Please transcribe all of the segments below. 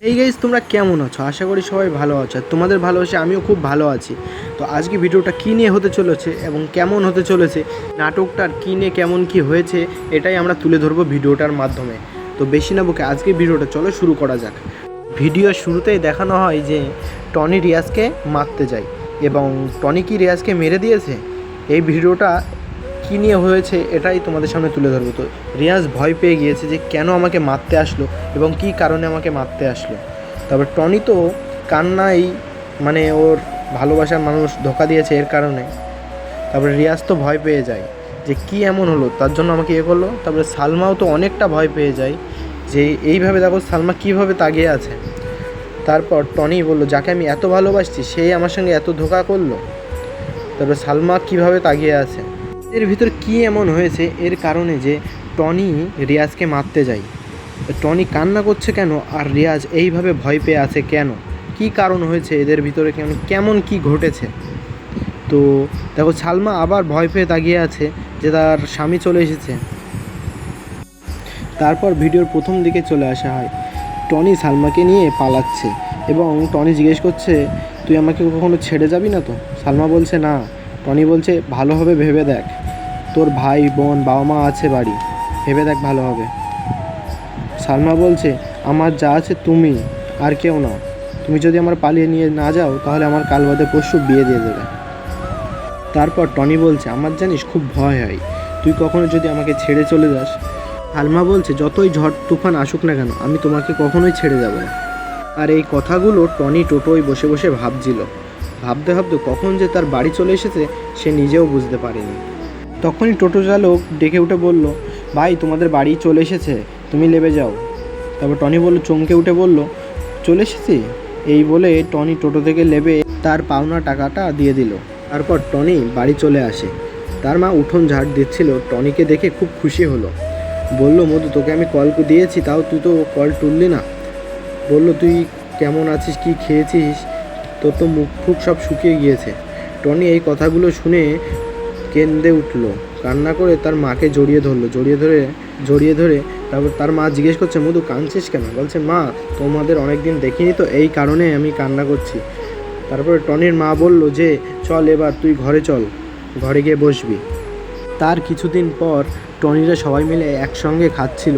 এই গাইস, তোমরা কেমন আছো? আশা করি সবাই ভালো আছো। আর তোমাদের ভালোবাসে আমিও খুব ভালো আছি। তো আজকে ভিডিওটা কী নিয়ে হতে চলেছে এবং কেমন হতে চলেছে, নাটকটার কী নিয়ে কেমন কি হয়েছে, এটাই আমরা তুলে ধরবো ভিডিওটার মাধ্যমে। তো বেশি না বকে আজকে ভিডিওটা চলো শুরু করা যাক। ভিডিওর শুরুতেই দেখানো হয় যে টনি রিয়াজকে মারতে যায় এবং টনি কি রিয়াজকে মেরে দিয়েছে। এই ভিডিওটা কী নিয়ে হয়েছে এটাই তোমাদের সামনে তুলে ধরবো। তো রিয়াজ ভয় পেয়ে গিয়েছে যে কেন আমাকে মারতে আসলো এবং কী কারণে আমাকে মারতে আসলো। তারপর টনি তো কান্নাই, মানে ওর ভালোবাসার মানুষ ধোকা দিয়েছে এর কারণে। তারপরে রিয়াজ তো ভয় পেয়ে যায় যে কী এমন হলো তার জন্য আমাকে করলো। তারপরে সালমাও তো অনেকটা ভয় পেয়ে যায় যে এইভাবে দেখো সালমা কীভাবে তাকিয়ে আছে। তারপর টনি বলল যাকে আমি এত ভালোবাসছি সেই আমার সঙ্গে এত ধোকা করলো। তারপর সালমা কীভাবে তাকিয়ে আছে, এর ভিতর কী এমন হয়েছে এর কারণে যে টনি রিয়াজকে মারতে যায়। টনি কান্না করছে কেন আর রিয়াজ এইভাবে ভয় পেয়ে আছে কেন, কি কারণ হয়েছে এদের ভিতরে, কেমন কি ঘটেছে। তো দেখো সালমা আবার ভয় পেয়ে তাকিয়ে আছে যে তার স্বামী চলে এসেছে। তারপর ভিডিওর প্রথম দিকে চলে আসা হয়, টনি সালমাকে নিয়ে পালাচ্ছে এবং টনি জিজ্ঞেস করছে তুই আমাকে কখনো ছেড়ে যাবি না তো? সালমা বলছে না। টনি বলছে ভালোভাবে ভেবে দেখ, তোর ভাই বোন বাবা মা আছে বাড়ি, ভেবে দেখ ভালোভাবে। সালমা বলছে আমার যা আছে তুমি, আর কেউ না। তুমি যদি আমার পালিয়ে নিয়ে না যাও তাহলে আমার কাল বাদে পরশু বিয়ে দিয়ে দেবে। তারপর টনি বলছে আমার জানিস খুব ভয় হয়, তুই কখনো যদি আমাকে ছেড়ে চলে যাস। সালমা বলছে যতই ঝড় তুফান আসুক না কেন আমি তোমাকে কখনোই ছেড়ে যাব না। আর এই কথাগুলো টনি টোটোয় বসে বসে ভাবছিল। ভাবতে ভাবতে কখন যে তার বাড়ি চলে এসেছে সে নিজেও বুঝতে পারেনি। তখনই টোটো চালক ডেকে উঠে বলল ভাই তোমাদের বাড়ি চলে এসেছে, তুমি নেমে যাও। তারপর টনি বলল, চমকে উঠে বলল চলে এসেছি। এই বলে টনি টোটো থেকে নেমে তার পাওনা টাকাটা দিয়ে দিল। তারপর টনি বাড়ি চলে আসে। তার মা উঠোন ঝাড় দিচ্ছিল, টনিকে দেখে খুব খুশি হলো। বলল মধু তোকে আমি কল দিয়েছি তাও তুই তো কল তুললি না। বলল তুই কেমন আছিস, কি খেয়েছিস, তোর তো মুখ ফুক সব শুকিয়ে গিয়েছে। টনি এই কথাগুলো শুনে কেঁদে উঠল, কান্না করে তার মাকে জড়িয়ে ধরে তারপর তার মা জিজ্ঞেস করছে মধু কাঁদছিস কেন? বলছে মা তোমাদের অনেক দিন দেখিনি তো এই কারণে আমি কান্না করছি। তারপরে টনির মা বলল যে চল এবার তুই ঘরে চল, ঘরে গিয়ে বসবি। তার কিছুদিন পর টনিরা সবাই মিলে একসঙ্গে খাচ্ছিল।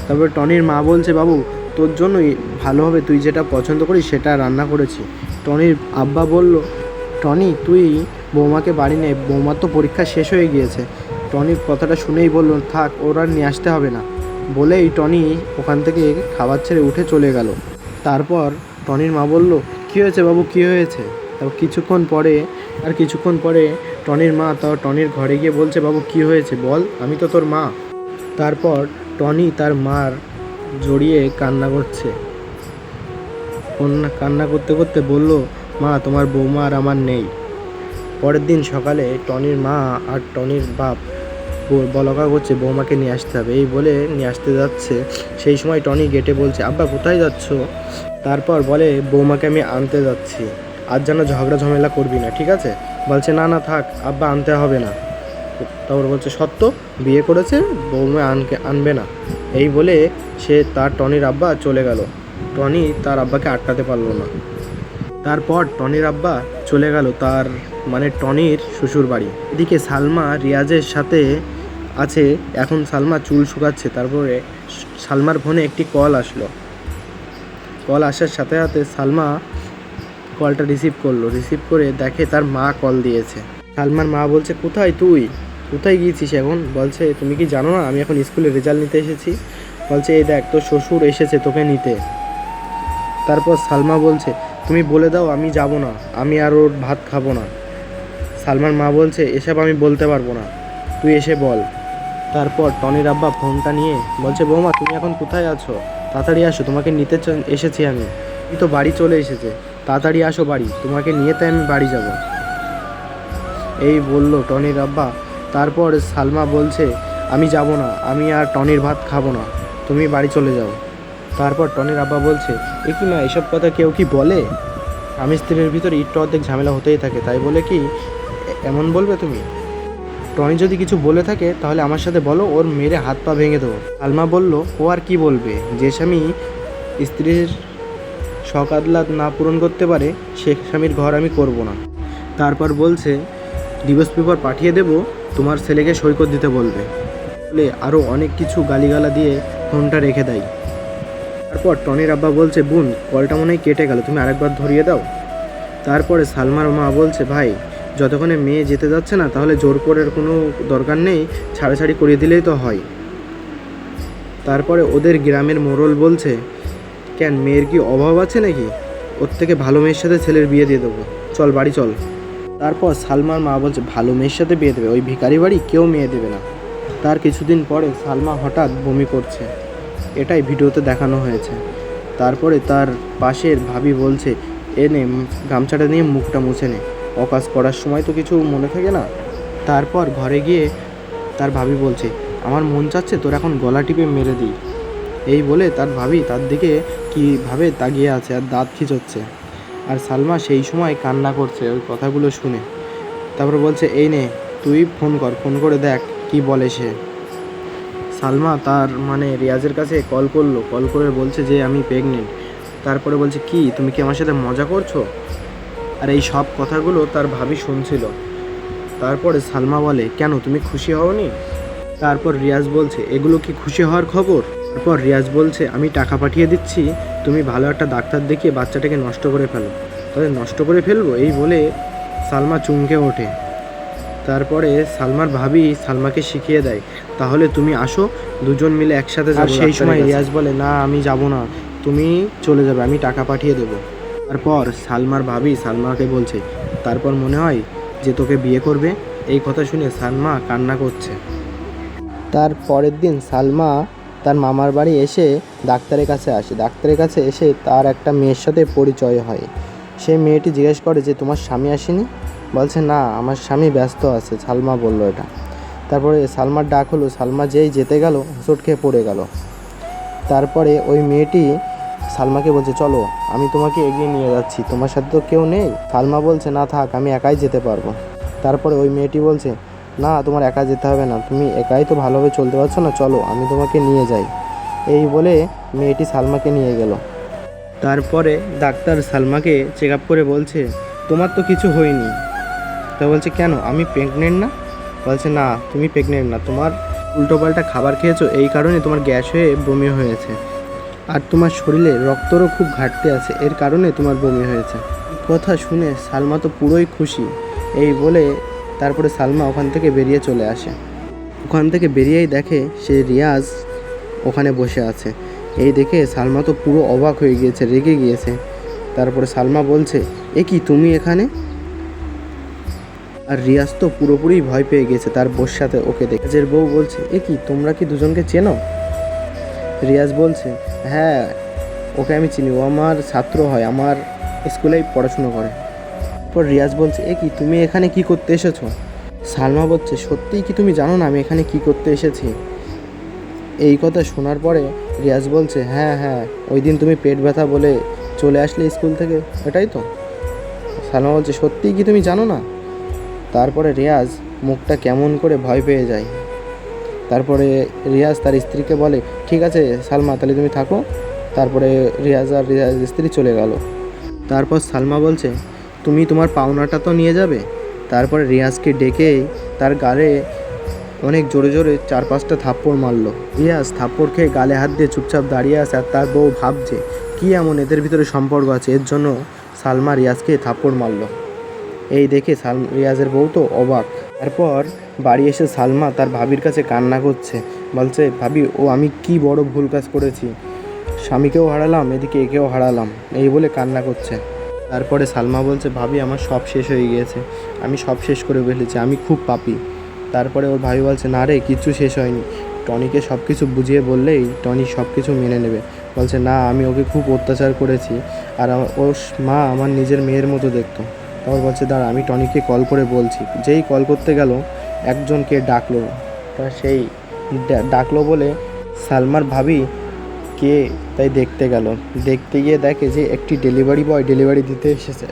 তারপরে টনির মা বলছে বাবু তোর জন্যই ভালো হবে, তুই যেটা পছন্দ করিস সেটা রান্না করেছি। টনির আব্বা বলল টনি তুই বৌমাকে বাড়ি নে, বৌমার তো পরীক্ষা শেষ হয়ে গিয়েছে। টনির কথাটা শুনেই বলল থাক ওর আর নিয়ে আসতে হবে না, বলেই টনি ওখান থেকে খাবার ছেড়ে উঠে চলে গেল। তারপর টনির মা বলল কী হয়েছে বাবু, কী হয়েছে? তারপর কিছুক্ষণ পরে টনির মা টনির ঘরে গিয়ে বলছে বাবু কী হয়েছে বল, আমি তো তোর মা। তারপর টনি তার মার জড়িয়ে কান্না করছে। কান্না করতে করতে বলল মা তোমার বৌমা আর আমার নেই। পরের দিন সকালে টনির মা আর টনির বাপ বলকা করছে বৌমাকে নিয়ে আসতে হবে। এই বলে নিয়ে আসতে যাচ্ছে, সেই সময় টনি গেটে বলছে আব্বা কোথায় যাচ্ছ? তারপর বলে বৌমাকে আমি আনতে যাচ্ছি, আজ যেন ঝগড়া ঝামেলা করবি না, ঠিক আছে? বলছে না না থাক আব্বা আনতে হবে না। তারপর বলছে সত্য বিয়ে করেছে বৌমা আনবে না। এই বলে তার টনির আব্বা চলে গেল। টনি তার আব্বাকে আটকাতে পারলো না। তারপর টনির আব্বা চলে গেল তার টনির শ্বশুর বাড়ি। এদিকে সালমা রিয়াজের সাথে আছে, এখন সালমা চুল শুকাচ্ছে। তারপরে সালমার ফোনে একটি কল আসলো। কল আসার সাথে সাথে সালমা কলটা রিসিভ করলো। রিসিভ করে দেখে তার মা কল দিয়েছে। সালমার মা বলছে কোথায় তুই, কোথায় গিয়েছিস এখন? বলছে তুমি কি জানো না আমি এখন স্কুলে রেজাল্ট নিতে এসেছি। বলছে এই দেখ তোর শ্বশুর এসেছে তোকে নিতে। তারপর সালমা বলছে তুমি বলে দাও আমি যাব না, আমি আর ওর ভাত খাবো না। সালমার মা বলছে এসব আমি বলতে পারবো না, তুই এসে বল। তারপর টনির আব্বা ফোনটা নিয়ে বলছে বৌমা তুমি এখন কোথায় আছো, তাড়াতাড়ি আসো, তোমাকে নিতে এসেছি আমি। তুই তো বাড়ি চলে এসেছে, তাড়াতাড়ি আসো বাড়ি, তোমাকে নিয়ে তাই আমি বাড়ি যাব। এই বলল টনির আব্বা। তারপর সালমা বলছে আমি যাব না, আমি আর টনির ভাত খাবো না, তুমি বাড়ি চলে যাও। তারপর টনির আব্বা বলছে এ কি মা এসব কথা কেউ কি বলে? স্বামী স্ত্রীর ভিতরে একটু অর্ধেক ঝামেলা হতেই থাকে, তাই বলে কি এমন বলবে তুমি? টনি যদি কিছু বলে থাকে তাহলে আমার সাথে বলো, ওর মেরে হাত পা ভেঙে দেবো। সালমা বলল ও আর কি বলবে, যে স্বামী স্ত্রীর শখ আহ্লাদ না পূরণ করতে পারে সে স্বামীর ঘর আমি করব না। তারপর বলছে ডিভোর্স পেপার পাঠিয়ে দেব, তোমার ছেলেকে সৈকত দিতে বলবে বলে আরও অনেক কিছু গালিগালা দিয়ে ফোনটা রেখে দেয়। তারপর টনির আব্বা বলছে বোন কলটা মনে হয় কেটে গেল, তুমি আরেকবার ধরিয়ে দাও। তারপরে সালমার মা বলছে ভাই যতক্ষণে মেয়ে যেতে যাচ্ছে না তাহলে জোর করার কোনো দরকার নেই, ছাড়াছাড়ি করিয়ে দিলেই তো হয়। তারপরে ওদের গ্রামের মোড়ল বলছে কেন মেয়ের কি অভাব আছে নাকি, ওর থেকে ভালো মেয়ের সাথে ছেলের বিয়ে দিয়ে দেবো, চল বাড়ি চল। তারপর সালমার মা বলছে ভালো মেয়ের সাথে বিয়ে দেবে, ওই ভিখারি বাড়ি কেউ মেয়ে দেবে না। তার কিছুদিন পরে সালমা হঠাৎ বমি করছে, এটাই ভিডিওতে দেখানো হয়েছে। তারপরে তার পাশের ভাবি বলছে এনে গামছাটা নিয়ে মুখটা মুছে নে, অকাজ করার সময় তো কিছু মনে থাকে না। তারপর ঘরে গিয়ে তার ভাবি বলছে আমার মন চাচ্ছে তোর এখন গলা টিপে মেরে দিই। এই বলে তার ভাবি তার দিকে কীভাবে তাকিয়ে আছে আর দাঁত খিঁচোচ্ছে, আর সালমা সেই সময় কান্না করছে ওই কথাগুলো শুনে। তারপর বলছে এই নে তুই ফোন করে দেখ কি বলে সে। সালমা তার রিয়াজের কাছে কল করে বলছে যে আমি প্রেগনেন্ট। তারপরে বলছে কি তুমি কি আমার সাথে মজা করছো, আর এই সব কথাগুলো তার ভাবি শুনছিল। তারপরে সালমা বলে কেন তুমি খুশি হওনি? তারপর রিয়াজ বলছে এগুলো কি খুশি হওয়ার খবর? তারপর রিয়াজ বলছে আমি টাকা পাঠিয়ে দিচ্ছি, তুমি ভালো একটা ডাক্তার দেখিয়ে বাচ্চাটাকে নষ্ট করে ফেলো। তাহলে নষ্ট করে ফেলবো এই বলে সালমা চমকে ওঠে। তারপরে সালমার ভাবি সালমাকে শিখিয়ে দেয় তাহলে তুমি আসো দুজন মিলে একসাথে যাবো। সেই সময় রিয়াজ বলে না আমি যাব না, তুমি চলে যাবে, আমি টাকা পাঠিয়ে দেবো। তারপর সালমার ভাবি সালমাকে বলছে তারপর মনে হয় যে তোকে বিয়ে করবে। এই কথা শুনে সালমা কান্না করছে। তার পরের দিন সালমা তার মামার বাড়ি এসে ডাক্তারের কাছে আসে। ডাক্তারের কাছে এসে তার একটা মেয়ের সাথে পরিচয় হয়। সেই মেয়েটি জিজ্ঞেস করে যে তোমার স্বামী আসেনি? বলছে না আমার স্বামী ব্যস্ত আছে, সালমা বলল এটা। তারপরে সালমার ডাক হলো, সালমা যেই যেতে গেল হোঁচট খেয়ে পড়ে গেল। তারপরে ওই মেয়েটি সালমাকে বলছে চলো আমি তোমাকে এগিয়ে নিয়ে যাচ্ছি, তোমার সাথে তো কেউ নেই। সালমা বলছে না থাক আমি একাই যেতে পারবো। তারপরে ওই মেয়েটি বলছে না তোমার একা যেতে হবে না, তুমি একাই তো ভালোভাবে চলতে পারছো না, চলো আমি তোমাকে নিয়ে যাই। এই বলে মেয়েটি সালমাকে নিয়ে গেল। তারপরে ডাক্তার সালমাকে চেক আপ করে বলছে তোমার তো কিছু হয়নি। তা বলছে কেন আমি প্রেগনেন্ট না? বলছে না তুমি প্রেগনেন্ট না, তোমার উল্টোপাল্টা খাবার খেয়েছো এই কারণে তোমার গ্যাস হয়ে বমি হয়েছে, আর তোমার শরীরে রক্তরও খুব ঘাটতি আছে এর কারণে তোমার বমি হয়েছে। কথা শুনে সালমা তো পুরোই খুশি। এই বলে তারপরে সালমা ওখান থেকে বেরিয়ে চলে আসে। ওখান থেকে বেরিয়েই দেখে সে রিয়াজ ওখানে বসে আছে। এই দেখে সালমা তো পুরো অবাক হয়ে গিয়েছে, রেগে গিয়েছে। তারপরে সালমা বলছে এ কি তুমি এখানে? আর রিয়াজ তো পুরোপুরি ভয় পেয়ে গেছে তার বউর সাথে ওকে দেখে। রিয়াজের বউ বলছে এ কি তোমরা কি দুজনকে চেনো? রিয়াজ বলছে হ্যাঁ ওকে আমি চিনি, ও আমার ছাত্র হয়, আমার স্কুলেই পড়াশুনো করে। তারপর রিয়াজ বলছে এ কি তুমি এখানে কি করতে এসেছো? সালমা বলছে সত্যিই কি তুমি জানো না আমি এখানে কি করতে এসেছি? এই কথা শোনার পরে রিয়াজ বলছে হ্যাঁ হ্যাঁ ওই দিন তুমি পেট ব্যথা বলে চলে আসলে স্কুল থেকে, এটাই তো। সালমা বলছে সত্যিই কি তুমি জানো না? তারপরে রিয়াজ মুখটা কেমন করে ভয় পেয়ে যায়। তারপরে রিয়াজ তার স্ত্রীকে বলে ঠিক আছে সালমা তাহলে তুমি থাকো। তারপরে রিয়াজ আর রিয়াজ স্ত্রী চলে গেল। তারপর সালমা বলছে তুমি তোমার পাওনাটা তো নিয়ে যাবে। তারপরে রিয়াজকে ডেকে তার গালে অনেক জোরে জোরে 4-5টা থাপ্পড় মারলো। রিয়াজ থাপ্পড় খেয়ে গালে হাত দিয়ে চুপচাপ দাঁড়িয়ে আছে, আর তার বউ ভাবছে কী এমন এদের ভিতরে সম্পর্ক আছে এর জন্য সালমা রিয়াজকে থাপ্পড় মারলো। এই দেখে রিয়াজের বউ তো অবাক। তারপর বাড়ি এসে সালমা তার ভাবির কাছে কান্না করছে, বলছে ভাবি ও আমি কি বড় ভুল কাজ করেছি, স্বামীকেও হারালাম এদিকে একেও হারালাম, এই বলে কান্না করছে। তারপরে সালমা বলছে ভাবি আমার সব শেষ হয়ে গিয়েছে, আমি সব শেষ করে ফেলেছি, আমি খুব পাপী। তারপরে ওর ভাই বলছে না রে কিচ্ছু শেষ হয়নি, টনিকে সব কিছু বুঝিয়ে বললেই টনি সব কিছু মেনে নেবে। বলছে না আমি ওকে খুব অত্যাচার করেছি, আর ওর মা আমার নিজের মেয়ের মতো দেখতো। তারপর বলছে দাঁড়া আমি টনিকে কল করে বলছি। যেই কল করতে গেল একজনকে ডাকলো, তা সেই ডাকলো বলে সালমার ভাবি কে তাই দেখতে গেল। দেখতে গিয়ে দেখে যে একটি ডেলিভারি বয় ডেলিভারি দিতে এসেছে।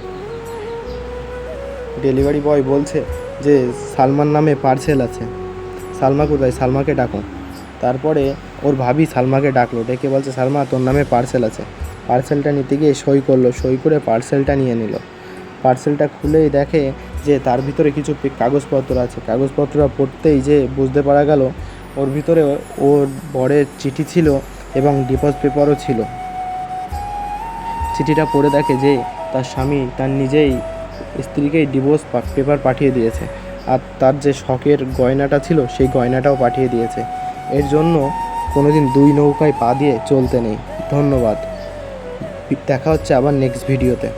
ডেলিভারি বয় বলছে যে সালমার নামে পার্সেল আছে। সালমা কোথায়? সালমাকে ডাকো। তারপরে ওর ভাবি সালমাকে ডাকলো, ডেকে বলছে সালমা তোর নামে পার্সেল আছে। পার্সেলটা নিতে গিয়ে সই করলো, সই করে পার্সেলটা নিয়ে নিল। পার্সেলটা খুলেই দেখে যে তার ভিতরে কিছু কাগজপত্র আছে। কাগজপত্রটা পড়তেই যে বুঝতে পারা গেল ওর ভিতরে ওর বরের চিঠি ছিল এবং ডিভোর্স পেপারও ছিল। চিঠিটা পড়ে দেখে যে তার স্বামী তার নিজেই স্ত্রীকেই ডিভোর্স পেপার পাঠিয়ে দিয়েছে, আর তার যে শখের গয়নাটা ছিল সেই গয়নাটাও পাঠিয়ে দিয়েছে। এর জন্য কোনোদিন দুই নৌকায় পা দিয়ে চলতে নেই। ধন্যবাদ। দেখা হচ্ছে আবার নেক্সট ভিডিওতে।